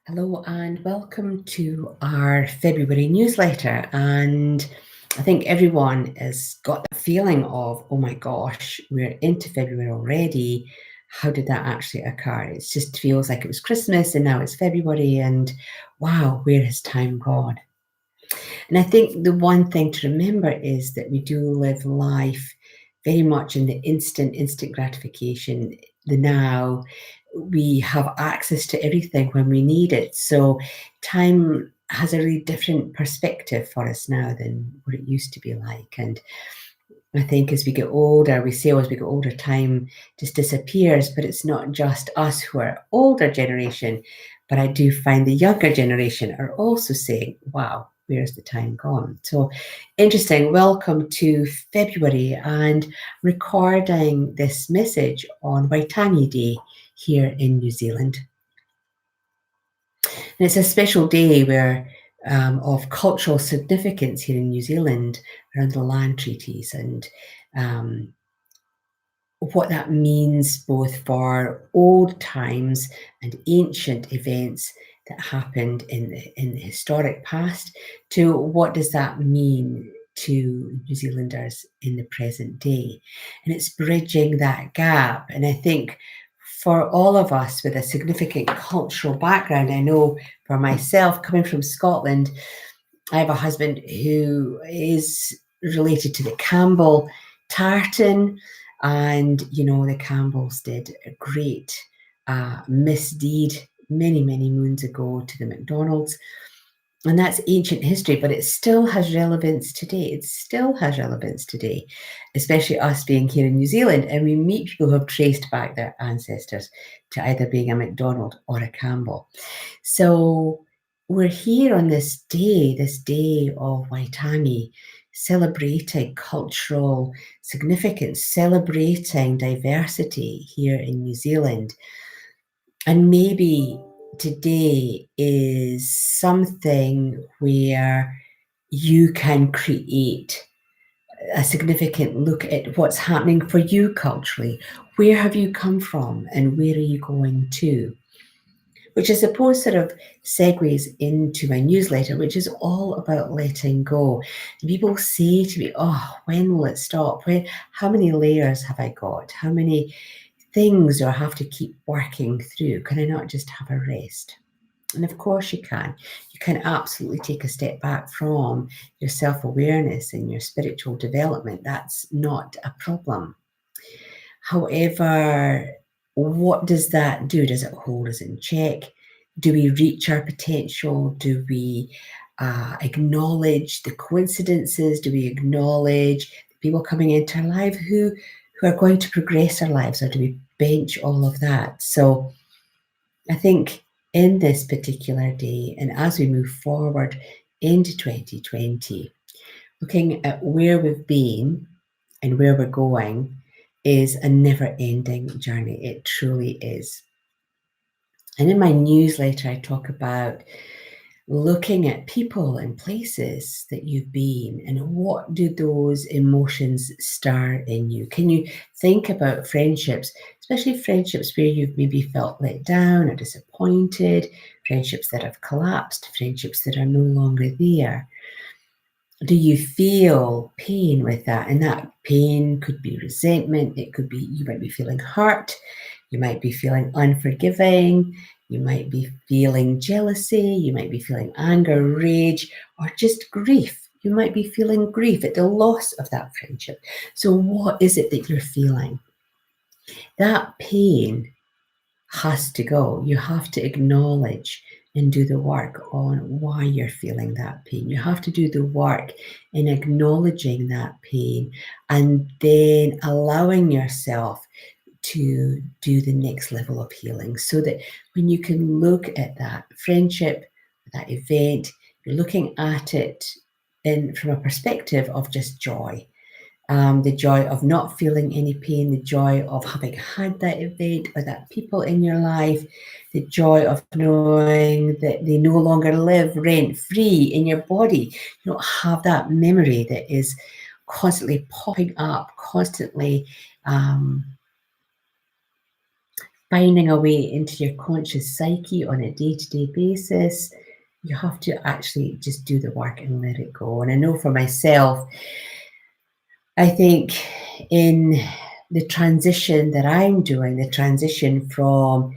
Hello and welcome to our February newsletter. And I think everyone has got the feeling of, oh my gosh, we're into February already. How did that actually occur? It just feels like it was Christmas and now it's February, and wow, where has time gone? And I think the one thing to remember is that we do live life very much in the instant gratification, the now. We have access to everything when we need it. So time has a really different perspective for us now than what it used to be like. And I think as we get older, we say, as we get older, time just disappears. But it's not just us who are older generation, but I do find the younger generation are also saying, wow, where's the time gone? So interesting. Welcome to February and recording this message on Waitangi Day here in New Zealand. And it's a special day where of cultural significance here in New Zealand around the land treaties and what that means both for old times and ancient events that happened in the historic past, to what does that mean to New Zealanders in the present day. And it's bridging that gap. And I think for all of us with a significant cultural background, I know for myself, coming from Scotland, I have a husband who is related to the Campbell tartan, and the Campbells did a great misdeed many moons ago to the McDonald's. And that's ancient history, but it still has relevance today. It still has relevance today, especially us being here in New Zealand, and we meet people who have traced back their ancestors to either being a McDonald or a Campbell. So we're here on this day of Waitangi, celebrating cultural significance, celebrating diversity here in New Zealand. And maybe today is something where you can create a significant look at what's happening for you culturally. Where have you come from and where are you going to? Which I suppose sort of segues into my newsletter, which is all about letting go. And people say to me, oh, when will it stop? How many layers have I got? How many things do I have to keep working through? Can I not just have a rest? And of course you can. You can absolutely take a step back from your self-awareness and your spiritual development. That's not a problem. However, what does that do? Does it hold us in check? Do we reach our potential? Do we acknowledge the coincidences? Do we acknowledge the people coming into our life who are going to progress our lives, or do we bench all of that? So I think in this particular day, and as we move forward into 2020, looking at where we've been and where we're going is a never-ending journey. It truly is. And in my newsletter, I talk about looking at people and places that you've been and what do those emotions stir in you. Can you think about friendships, especially friendships where you've maybe felt let down or disappointed, friendships that have collapsed, friendships that are no longer there? Do you feel pain with that? And that pain could be resentment. It could be, you might be feeling hurt. You might be feeling unforgiving. You might be feeling jealousy. You might be feeling anger, rage, or just grief. You might be feeling grief at the loss of that friendship. So what is it that you're feeling? That pain has to go. You have to acknowledge and do the work on why you're feeling that pain. You have to do the work in acknowledging that pain and then allowing yourself to do the next level of healing, so that when you can look at that friendship, that event, you're looking at it from a perspective of just joy. The joy of not feeling any pain, the joy of having had that event or that people in your life, the joy of knowing that they no longer live rent-free in your body. You don't have that memory that is constantly popping up, constantly finding a way into your conscious psyche on a day-to-day basis. You have to actually just do the work and let it go. And I know for myself, I think in the transition that I'm doing, the transition from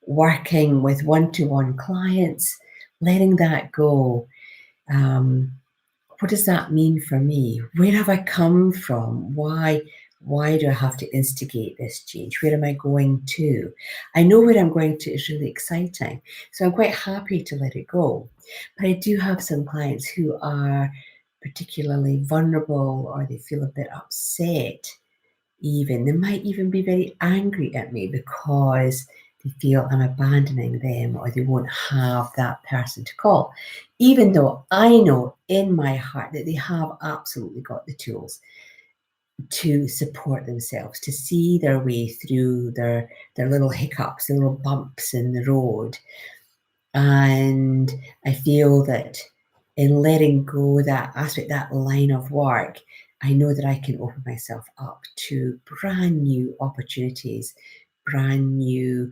working with one-to-one clients, letting that go. What does that mean for me? Where have I come from? Why do I have to instigate this change? Where am I going to? I know where I'm going to is really exciting. So I'm quite happy to let it go. But I do have some clients who are particularly vulnerable, or they feel a bit upset even. They might even be very angry at me because they feel I'm abandoning them, or they won't have that person to call. Even though I know in my heart that they have absolutely got the tools to support themselves, to see their way through their little hiccups, their little bumps in the road. And I feel that in letting go that aspect, that line of work, I know that I can open myself up to brand new opportunities, brand new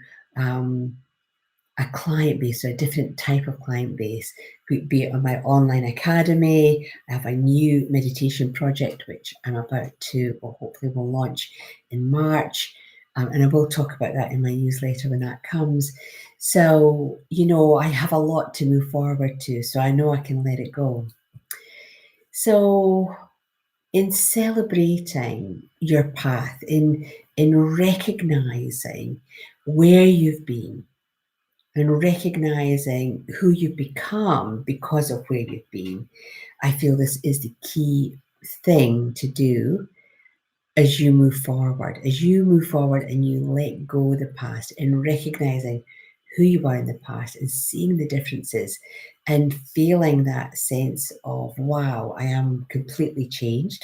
a client base, or a different type of client base, be it on my online academy. I have a new meditation project which I'm about to, or hopefully will launch in March. And I will talk about that in my newsletter when that comes. So, I have a lot to move forward to, so I know I can let it go. So, in celebrating your path, in recognizing where you've been, and recognizing who you've become because of where you've been, I feel this is the key thing to do as you move forward. As you move forward and you let go of the past, and recognizing who you are in the past and seeing the differences and feeling that sense of, wow, I am completely changed.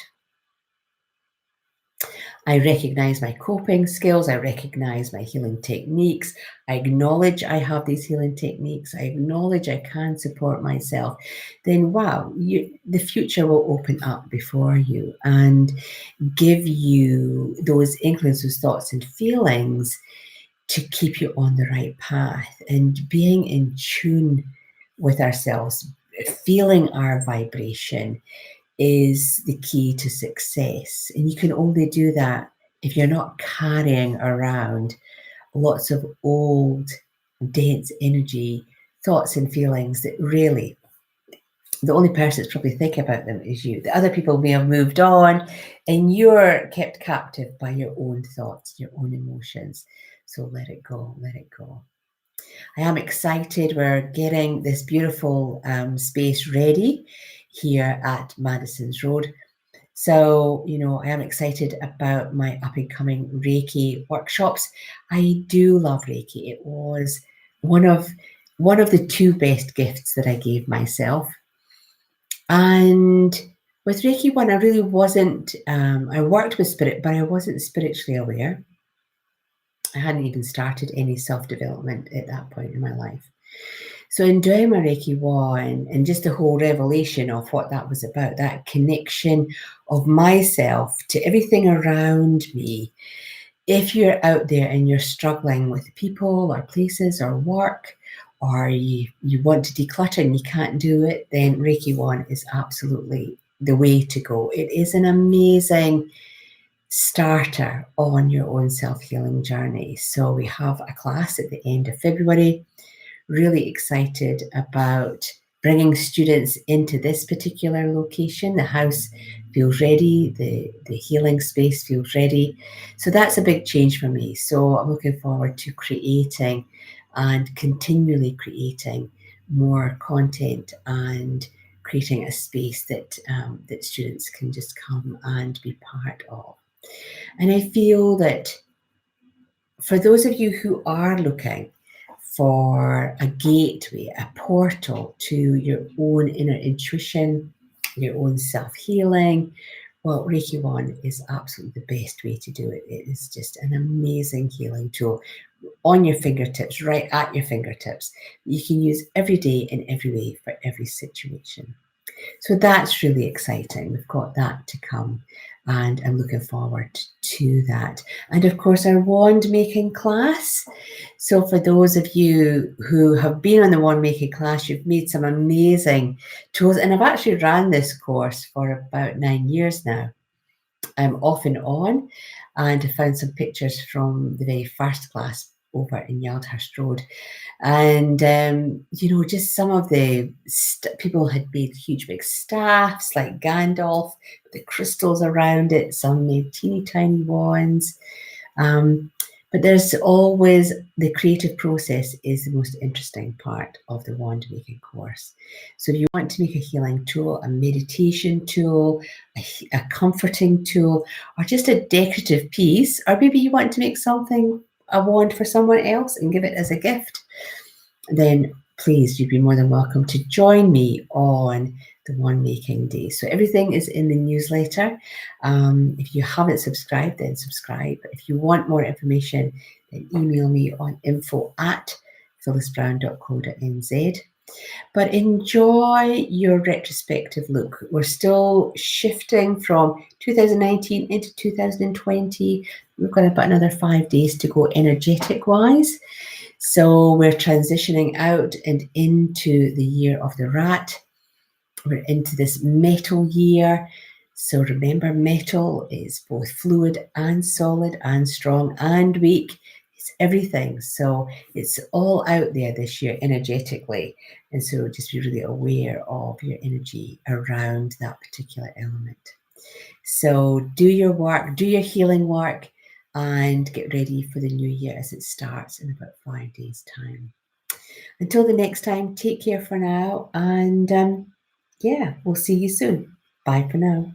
I recognize my coping skills. I recognize my healing techniques. I acknowledge I have these healing techniques. I acknowledge I can support myself. Then, wow, the future will open up before you and give you those inklings, those thoughts and feelings to keep you on the right path. And being in tune with ourselves, feeling our vibration, is the key to success. And you can only do that if you're not carrying around lots of old, dense energy, thoughts and feelings that really, the only person that's probably thinking about them is you. The other people may have moved on, and you're kept captive by your own thoughts, your own emotions. So let it go, let it go. I am excited. We're getting this beautiful space ready here at Madison's Road. So, I am excited about my up and coming Reiki workshops. I do love Reiki. It was one of the two best gifts that I gave myself. And with Reiki 1, I really wasn't, I worked with spirit, but I wasn't spiritually aware. I hadn't even started any self-development at that point in my life. So in doing my Reiki 1, and just the whole revelation of what that was about, that connection of myself to everything around me. If you're out there and you're struggling with people or places or work, or you want to declutter and you can't do it, then Reiki 1 is absolutely the way to go. It is an amazing starter on your own self-healing journey. So we have a class at the end of February. Really excited about bringing students into this particular location. The house feels ready, the healing space feels ready. So that's a big change for me. So I'm looking forward to creating and continually creating more content and creating a space that that students can just come and be part of. And I feel that for those of you who are looking for a gateway, a portal to your own inner intuition, your own self-healing, well, Reiki 1 is absolutely the best way to do it. It is just an amazing healing tool on your fingertips, right at your fingertips. You can use every day in every way for every situation. So that's really exciting. We've got that to come. and I'm looking forward to that. And of course, our wand making class. So for those of you who have been on the wand making class, you've made some amazing tools. And I've actually ran this course for about 9 years now. I'm off and on, and I found some pictures from the very first class over in Yaldhurst Road. And, just some of the people had made huge big staffs like Gandalf, with the crystals around it. Some made teeny tiny wands. Um, but there's always the creative process is the most interesting part of the wand making course. So if you want to make a healing tool, a meditation tool, a comforting tool, or just a decorative piece, or maybe you want to make something, a wand for someone else and give it as a gift, then please, you'd be more than welcome to join me on the wand making day. So everything is in the newsletter. If you haven't subscribed, then subscribe. If you want more information, then email me on info@phyllisbrown.co.nz. But enjoy your retrospective look. We're still shifting from 2019 into 2020. We've got about another 5 days to go energetic wise. So we're transitioning out and into the year of the rat. We're into this metal year. So remember, metal is both fluid and solid and strong and weak. It's everything. So it's all out there this year energetically. And so just be really aware of your energy around that particular element. So do your work, do your healing work, and get ready for the new year as it starts in about 5 days' time. Until the next time, take care for now, and we'll see you soon. Bye for now.